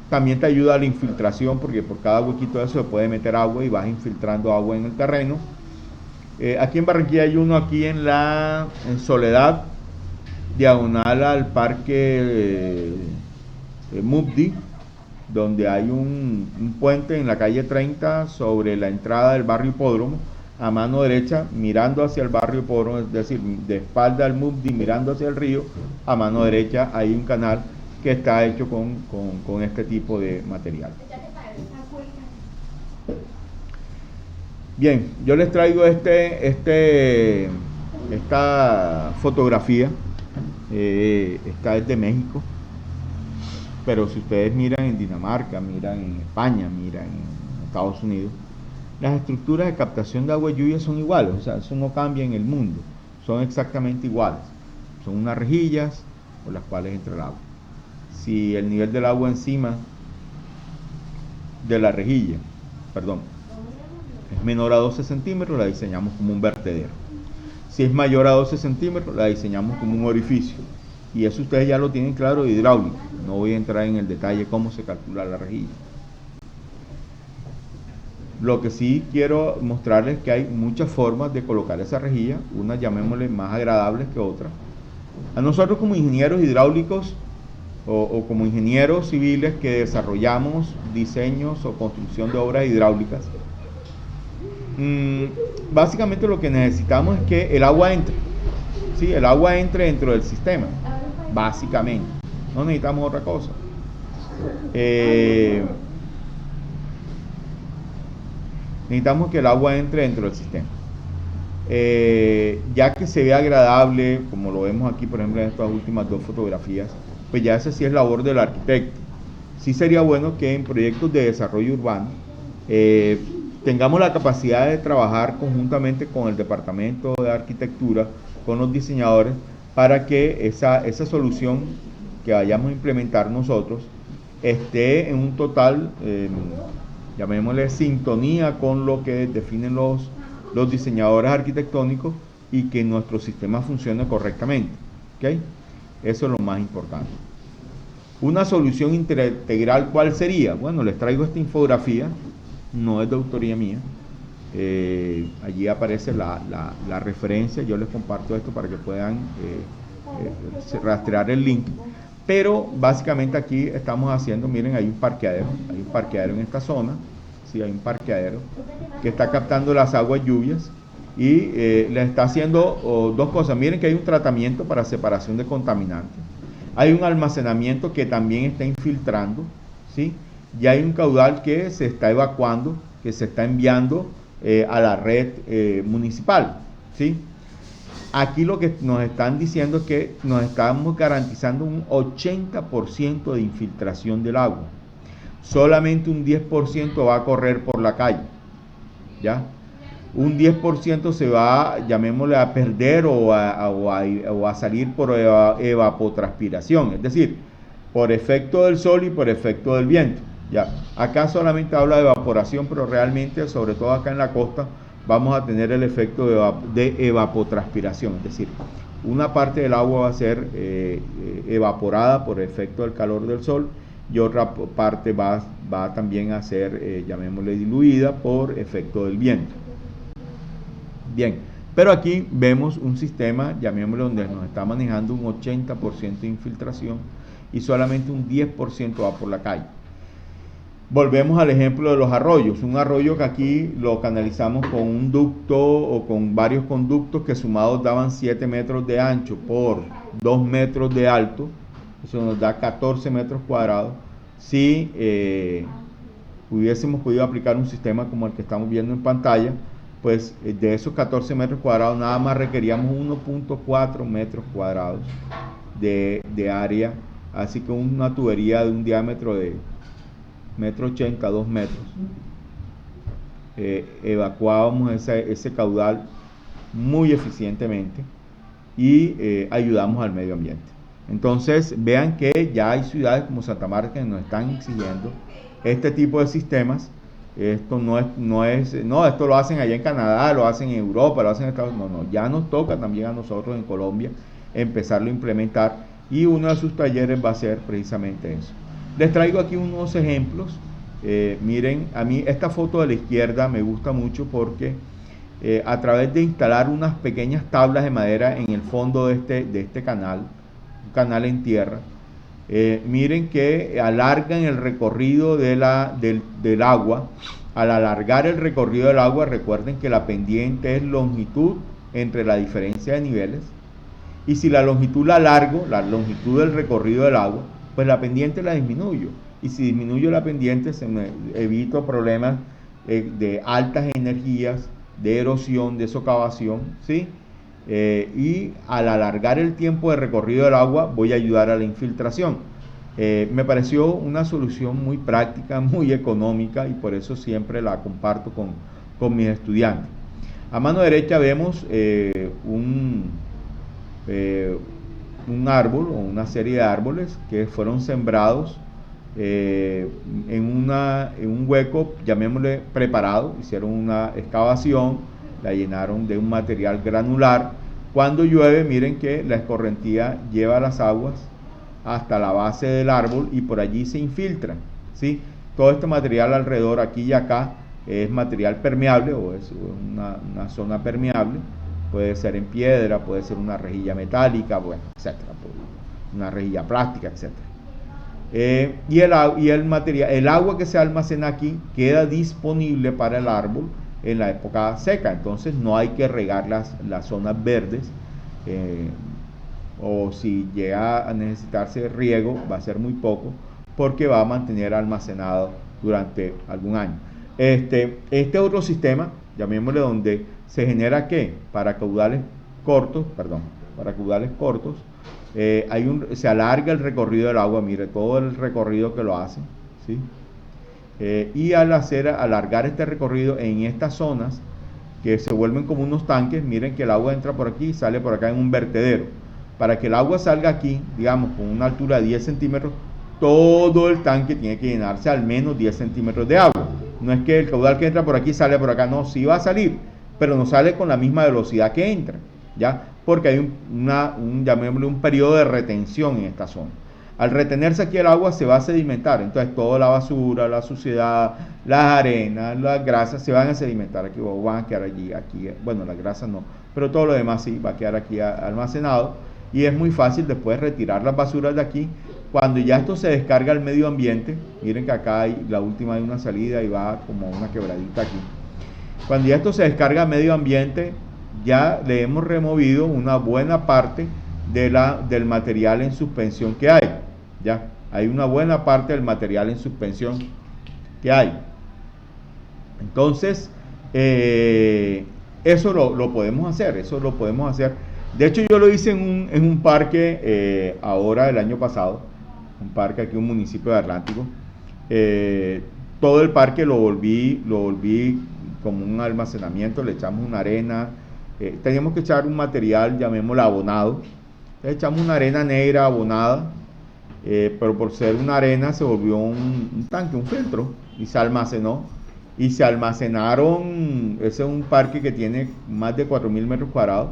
También te ayuda a la infiltración, porque por cada huequito de eso se puede meter agua y vas infiltrando agua en el terreno. Aquí en Barranquilla hay uno aquí en Soledad, diagonal al parque Mubdi, donde hay un puente en la calle 30 sobre la entrada del barrio Hipódromo, a mano derecha, mirando hacia el barrio Hipódromo, es decir, de espalda al Mubdi, mirando hacia el río, a mano derecha hay un canal que está hecho con este tipo de material. Bien, yo les traigo esta fotografía. Esta es de México, pero si ustedes miran en Dinamarca, miran en España, miran en Estados Unidos, las estructuras de captación de agua y lluvia son iguales, o sea, eso no cambia en el mundo, son exactamente iguales. Son unas rejillas por las cuales entra el agua. Si el nivel del agua encima de la rejilla, es menor a 12 centímetros, la diseñamos como un vertedero. Si es mayor a 12 centímetros, la diseñamos como un orificio. Y eso ustedes ya lo tienen claro de hidráulica. No voy a entrar en el detalle cómo se calcula la rejilla. Lo que sí quiero mostrarles es que hay muchas formas de colocar esa rejilla, unas llamémosle más agradables que otras. A nosotros como ingenieros hidráulicos o como ingenieros civiles que desarrollamos diseños o construcción de obras hidráulicas, básicamente lo que necesitamos es que el agua entre, ¿sí? El agua entre dentro del sistema, básicamente. No necesitamos otra cosa. Necesitamos que el agua entre dentro del sistema. Ya que se ve agradable, como lo vemos aquí, por ejemplo, en estas últimas 2 fotografías, pues ya esa sí es labor del arquitecto. Sí sería bueno que en proyectos de desarrollo urbano tengamos la capacidad de trabajar conjuntamente con el departamento de arquitectura, con los diseñadores, para que esa solución que vayamos a implementar nosotros esté en un total, llamémosle, sintonía con lo que definen los diseñadores arquitectónicos, y que nuestro sistema funcione correctamente. ¿Okay? Eso es lo más importante. Una solución integral, ¿cuál sería? Bueno, les traigo esta infografía, no es de autoría mía. Allí aparece la referencia. Yo les comparto esto para que puedan rastrear el link. Pero básicamente aquí estamos haciendo, miren, hay un parqueadero en esta zona. Sí, hay un parqueadero que está captando las aguas lluvias y le está haciendo 2 cosas. Miren que hay un tratamiento para separación de contaminantes. Hay un almacenamiento que también está infiltrando, ¿sí? Y hay un caudal que se está evacuando, que se está enviando a la red municipal, ¿sí? Aquí lo que nos están diciendo es que nos estamos garantizando un 80% de infiltración del agua. Solamente un 10% va a correr por la calle, ¿ya? un 10% se va, llamémosle, a perder o a salir por evapotranspiración, es decir, por efecto del sol y por efecto del viento. Ya, acá solamente habla de evaporación, pero realmente, sobre todo acá en la costa, vamos a tener el efecto de evapotranspiración, es decir, una parte del agua va a ser evaporada por efecto del calor del sol y otra parte va también a ser, llamémosle, diluida por efecto del viento. Bien, pero aquí vemos un sistema, llamémosle, donde nos está manejando un 80% de infiltración y solamente un 10% va por la calle. Volvemos al ejemplo de los arroyos. Un arroyo que aquí lo canalizamos con un ducto o con varios conductos que sumados daban 7 metros de ancho por 2 metros de alto. Eso nos da 14 metros cuadrados. Si hubiésemos podido aplicar un sistema como el que estamos viendo en pantalla, pues de esos 14 metros cuadrados nada más requeríamos 1.4 metros cuadrados de área. Así que una tubería de un diámetro de 1,80 m, 2 metros, evacuábamos ese caudal muy eficientemente y ayudamos al medio ambiente. Entonces vean que ya hay ciudades como Santa Marta que nos están exigiendo este tipo de sistemas. Esto no, esto lo hacen allá en Canadá, lo hacen en Europa, lo hacen en Estados Unidos. No, ya nos toca también a nosotros en Colombia empezarlo a implementar y uno de sus talleres va a ser precisamente eso. Les traigo aquí unos ejemplos. Miren, a mí esta foto de la izquierda me gusta mucho porque a través de instalar unas pequeñas tablas de madera en el fondo de este canal, un canal en tierra, miren que alargan el recorrido del agua. Al alargar el recorrido del agua, recuerden que la pendiente es longitud entre la diferencia de niveles, y si la longitud la alargo, la longitud del recorrido del agua, pues la pendiente la disminuyo, y si disminuyo la pendiente evito problemas de altas energías, de erosión, de socavación, ¿sí? Y al alargar el tiempo de recorrido del agua voy a ayudar a la infiltración. Me pareció una solución muy práctica, muy económica, y por eso siempre la comparto con mis estudiantes. A mano derecha vemos un árbol o una serie de árboles que fueron sembrados en un hueco, llamémosle preparado. Hicieron una excavación, la llenaron de un material granular. Cuando llueve, miren que la escorrentía lleva las aguas hasta la base del árbol y por allí se infiltran, ¿sí? Todo este material alrededor, aquí y acá, es material permeable o es una zona permeable. Puede ser en piedra, puede ser una rejilla metálica, bueno, etcétera, una rejilla plástica, etcétera. El agua que se almacena aquí queda disponible para el árbol en la época seca, entonces no hay que regar las zonas verdes, o si llega a necesitarse riego va a ser muy poco, porque va a mantener almacenado durante algún año. Este otro sistema, llamémosle, donde se genera ¿qué? Para caudales cortos, se alarga el recorrido del agua, mire todo el recorrido que lo hace, ¿sí? Y al alargar este recorrido en estas zonas que se vuelven como unos tanques, miren que el agua entra por aquí y sale por acá en un vertedero. Para que el agua salga aquí, digamos, con una altura de 10 centímetros, todo el tanque tiene que llenarse al menos 10 centímetros de agua. No es que el caudal que entra por aquí sale por acá, no, sí va a salir, pero no sale con la misma velocidad que entra, ¿ya? Porque hay llamémosle, un periodo de retención en esta zona. Al retenerse aquí el agua se va a sedimentar, entonces toda la basura, la suciedad, las arenas, las grasas se van a sedimentar aquí, o van a quedar aquí, bueno, las grasas no, pero todo lo demás sí va a quedar aquí almacenado, y es muy fácil después retirar las basuras de aquí. Cuando ya esto se descarga al medio ambiente, miren que acá hay la última de una salida y va como una quebradita aquí. Cuando ya esto se descarga al medio ambiente, ya le hemos removido una buena parte del material en suspensión que hay. Ya hay una buena parte del material en suspensión que hay. Entonces, eso lo podemos hacer, De hecho, yo lo hice en un parque ahora el año pasado, un parque aquí en un municipio de Atlántico. Todo el parque lo volví como un almacenamiento, le echamos una arena, teníamos que echar un material, llamémoslo abonado, le echamos una arena negra abonada, pero por ser una arena se volvió un tanque, un filtro, y se almacenó, y se almacenaron, ese es un parque que tiene más de 4.000 metros cuadrados,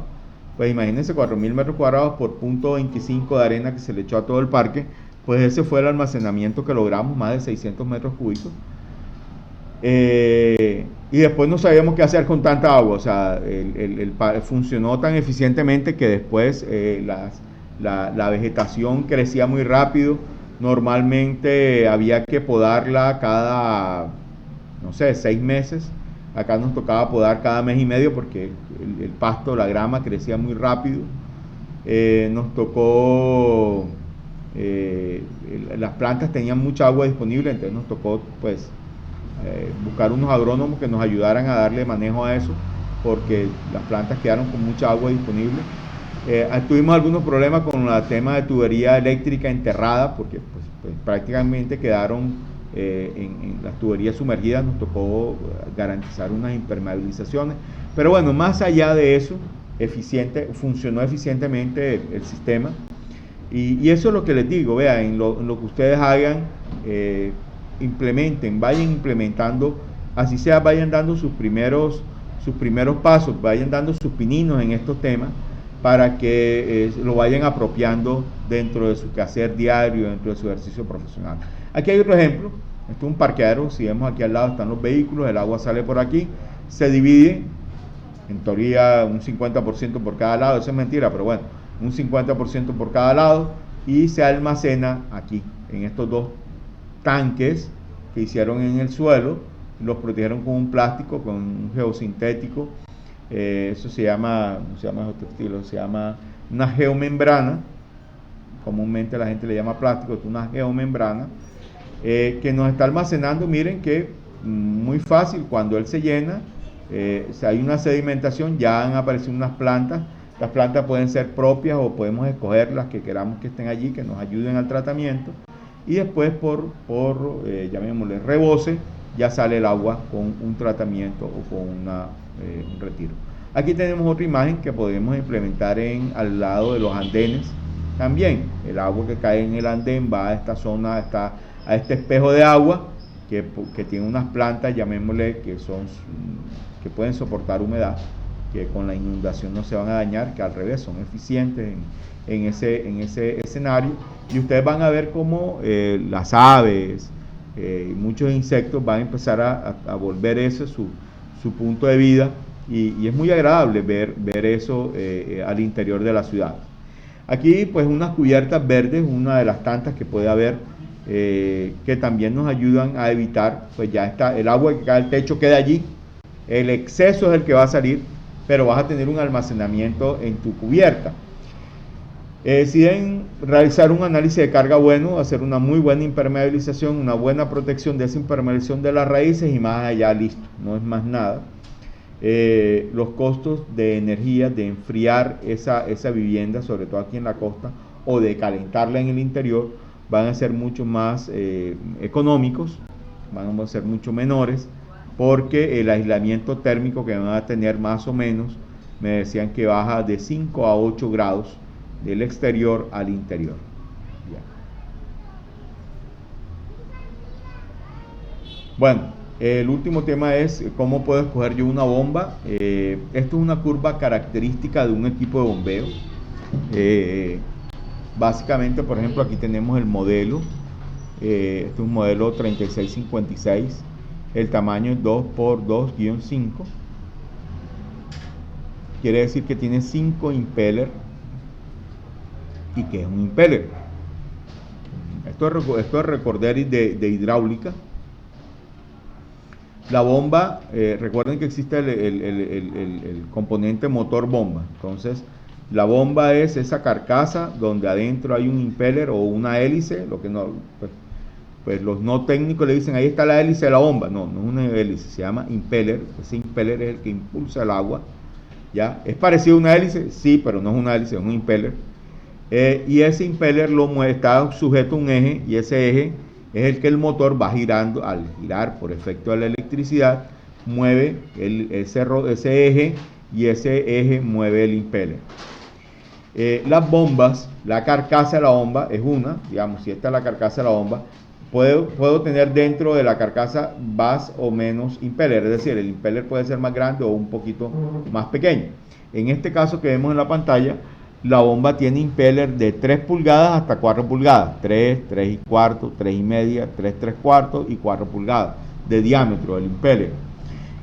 pues imagínense 4.000 metros cuadrados por 0.25 de arena que se le echó a todo el parque, pues ese fue el almacenamiento que logramos, más de 600 metros cúbicos. Y después no sabíamos qué hacer con tanta agua, o sea, funcionó tan eficientemente que después la vegetación crecía muy rápido. Normalmente había que podarla cada, no sé, 6 meses. Acá nos tocaba podar cada mes y medio porque el pasto, la grama crecía muy rápido. Nos tocó, las plantas tenían mucha agua disponible, entonces nos tocó pues buscar unos agrónomos que nos ayudaran a darle manejo a eso, porque las plantas quedaron con mucha agua disponible. Tuvimos algunos problemas con el tema de tubería eléctrica enterrada, porque pues prácticamente quedaron en las tuberías sumergidas. Nos tocó garantizar unas impermeabilizaciones, pero bueno, más allá de eso, funcionó eficientemente el sistema, y eso es lo que les digo. Vean, en lo que ustedes hagan, implementen, vayan implementando, así sea, vayan dando sus primeros pasos, vayan dando sus pininos en estos temas, para que lo vayan apropiando dentro de su quehacer diario, dentro de su ejercicio profesional. Aquí hay otro ejemplo. Esto es un parqueadero. Si vemos aquí al lado están los vehículos, el agua sale por aquí, se divide, en teoría un 50% por cada lado, eso es mentira, pero bueno, un 50% por cada lado, y se almacena aquí, en estos dos tanques que hicieron en el suelo, los protegieron con un plástico, con un geosintético. Eso se llama, no se llama geotextil, se llama una geomembrana. Comúnmente la gente le llama plástico, es una geomembrana que nos está almacenando. Miren que muy fácil, cuando él se llena, si hay una sedimentación, ya han aparecido unas plantas. Las plantas pueden ser propias o podemos escoger las que queramos que estén allí, que nos ayuden al tratamiento, y después llamémosle reboce, ya sale el agua con un tratamiento o con un retiro. Aquí tenemos otra imagen que podemos implementar al lado de los andenes. También el agua que cae en el andén va a esta zona, a este espejo de agua que tiene unas plantas, llamémosle, que pueden soportar humedad, que con la inundación no se van a dañar, que al revés son eficientes en ese escenario. Y ustedes van a ver cómo las aves y muchos insectos van a empezar a volver ese su punto de vida, y es muy agradable ver eso al interior de la ciudad. Aquí pues unas cubiertas verdes, una de las tantas que puede haber, que también nos ayudan a evitar, pues ya está, el agua que cae al techo queda allí, el exceso es el que va a salir, pero vas a tener un almacenamiento en tu cubierta. Si deben realizar un análisis de carga bueno, hacer una muy buena impermeabilización, una buena protección de esa impermeabilización de las raíces, y más allá, listo, no es más nada. Los costos de energía, de enfriar esa vivienda, sobre todo aquí en la costa, o de calentarla en el interior, van a ser mucho más económicos, van a ser mucho menores, porque el aislamiento térmico que van a tener, más o menos, me decían que baja de 5 a 8 grados del exterior al interior. Ya. Bueno, el último tema es cómo puedo escoger yo una bomba. Esto es una curva característica de un equipo de bombeo. Básicamente, por ejemplo, aquí tenemos el modelo. Este es un modelo 3656. El tamaño es 2x2-5. Quiere decir que tiene 5 impellers. ¿Y qué es un impeller? Esto es recorder de hidráulica. La bomba, recuerden que existe el componente motor bomba. Entonces, la bomba es esa carcasa donde adentro hay un impeller o una hélice, lo que no, pues los no técnicos le dicen, ahí está la hélice de la bomba. No, no es una hélice, se llama impeller. Ese impeller es el que impulsa el agua. ¿Ya? ¿Es parecido a una hélice? Sí, pero no es una hélice, es un impeller. Y ese impeller está sujeto a un eje, y ese eje es el que el motor va girando. Al girar por efecto de la electricidad, mueve ese eje y ese eje mueve el impeller. Las bombas, la carcasa de la bomba es una, digamos, si esta es la carcasa de la bomba, puedo tener dentro de la carcasa más o menos impeller, es decir, el impeller puede ser más grande o un poquito más pequeño. En este caso que vemos en la pantalla, la bomba tiene impeller de 3 pulgadas hasta 4 pulgadas, 3, 3 y cuarto, 3 y media, 3, 3 cuartos y 4 pulgadas de diámetro del impeller.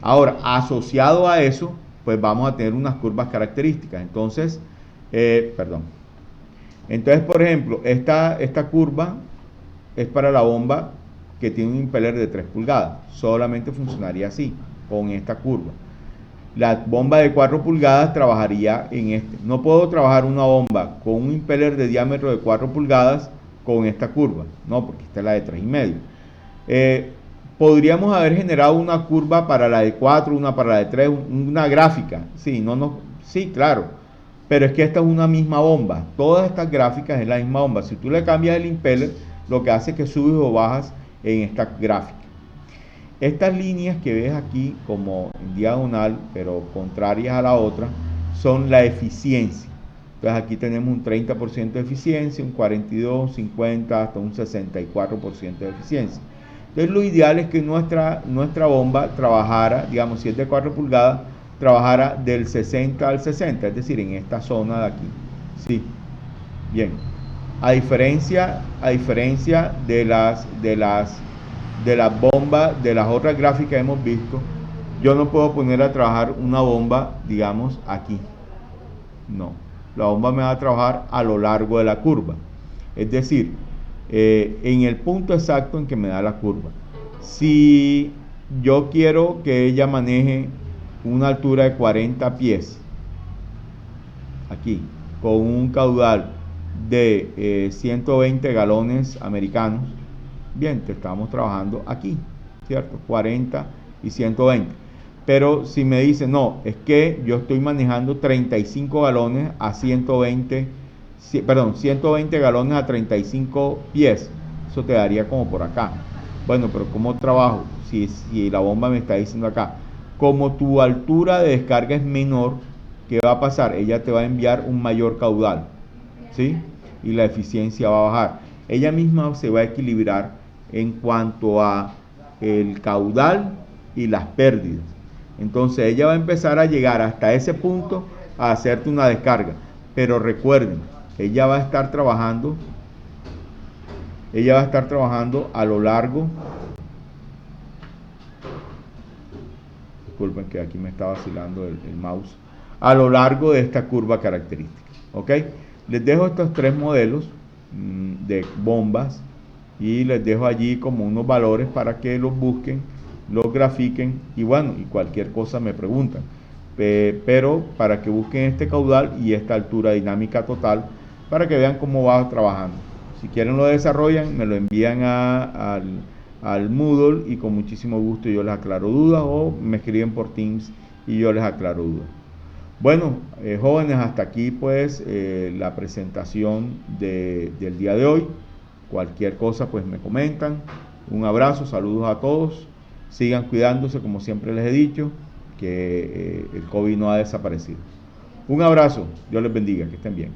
Ahora, asociado a eso, pues vamos a tener unas curvas características. Entonces, por ejemplo, esta curva es para la bomba que tiene un impeller de 3 pulgadas. Solamente funcionaría así, con esta curva. La bomba de 4 pulgadas trabajaría en este. No puedo trabajar una bomba con un impeller de diámetro de 4 pulgadas con esta curva. No, porque esta es la de 3,5. Podríamos haber generado una curva para la de 4, una para la de 3, una gráfica. Sí, claro. Pero es que esta es una misma bomba. Todas estas gráficas es la misma bomba. Si tú le cambias el impeller, lo que hace es que subes o bajas en esta gráfica. Estas líneas que ves aquí como en diagonal, pero contrarias a la otra, son la eficiencia. Entonces aquí tenemos un 30% de eficiencia, un 42, 50, hasta un 64% de eficiencia. Entonces lo ideal es que nuestra bomba trabajara, digamos, si es de 4 pulgadas, trabajara del 60 al 60, es decir, en esta zona de aquí. Sí, bien. A diferencia de las bombas, de las otras gráficas que hemos visto, yo no puedo poner a trabajar una bomba, digamos, aquí. No, la bomba me va a trabajar a lo largo de la curva. Es decir, en el punto exacto en que me da la curva. Si yo quiero que ella maneje una altura de 40 pies, aquí, con un caudal de 120 galones americanos, bien, te estamos trabajando aquí, ¿cierto? 40 y 120. Pero si me dice, no, es que yo estoy manejando 35 galones a 120 galones a 35 pies, eso te daría como por acá. Bueno, pero ¿cómo trabajo? Si la bomba me está diciendo acá, como tu altura de descarga es menor, ¿qué va a pasar? Ella te va a enviar un mayor caudal, ¿sí? Y la eficiencia va a bajar. Ella misma se va a equilibrar en cuanto a el caudal y las pérdidas. Entonces ella va a empezar a llegar hasta ese punto a hacerte una descarga. Pero recuerden, ella va a estar trabajando a lo largo. Disculpen que aquí me está vacilando el mouse. A lo largo de esta curva característica. ¿Ok? Les dejo estos 3 modelos de bombas y les dejo allí como unos valores para que los busquen, los grafiquen y bueno, y cualquier cosa me preguntan. Pero para que busquen este caudal y esta altura dinámica total para que vean cómo va trabajando. Si quieren lo desarrollan, me lo envían al Moodle y con muchísimo gusto yo les aclaro dudas o me escriben por Teams y yo les aclaro dudas. Bueno, jóvenes, hasta aquí pues la presentación del día de hoy. Cualquier cosa pues me comentan. Un abrazo, saludos a todos. Sigan cuidándose como siempre les he dicho, que el COVID no ha desaparecido. Un abrazo, Dios les bendiga, que estén bien.